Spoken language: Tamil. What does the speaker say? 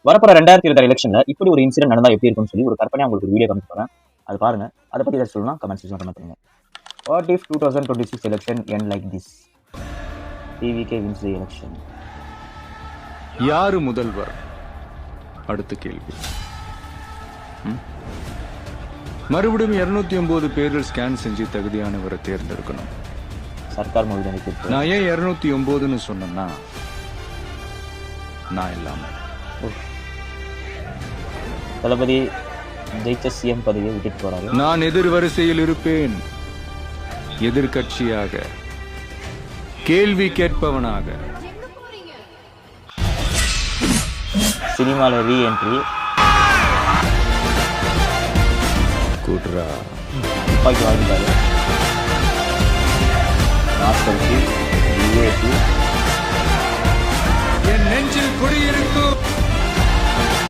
வரப்போற 2026 எலெக்ஷன்ல இப்படி ஒரு இன்சிடென்ட் நடந்தா எப்படி இருக்கும்னு சொல்லி ஒரு கற்பனை உங்களுக்கு ஒரு வீடியோ காமிச்சு போறேன். அது பாருங்க. அதை பத்தி ஏதாவது சொல்லணும் கமெண்ட் செக்ஷன்ல கமெண்ட் பண்ணுங்க. What if 2026 election end like this? TVK wins the election. யாரு முதல்வர்? அடுத்த கேள்வி. மறுபடியும் 209 பேரில் ஸ்கேன் செஞ்சு தகுதியானவரை தேர்ந்தெடுக்கணும். சர்க்கார் மொழி நினைக்கிறது. நான் ஏன் 209ன்னு சொன்னேன்னா, நான் இல்லாம தளபதி ஜெயிச்ச சிஎம் பதவியை விட்டுட்டு போறாரு. நான் எதிர் வரிசையில் இருப்பேன். எதிர்கட்சியாக, கேள்வி கேட்பவனாக. சினிமால ரீஎன்ட்ரி. கூட்ரா துப்பாக்கி வாங்கிட்டாரு. மாஸ்டருக்கு என் நெஞ்சில் குடியிருக்கும்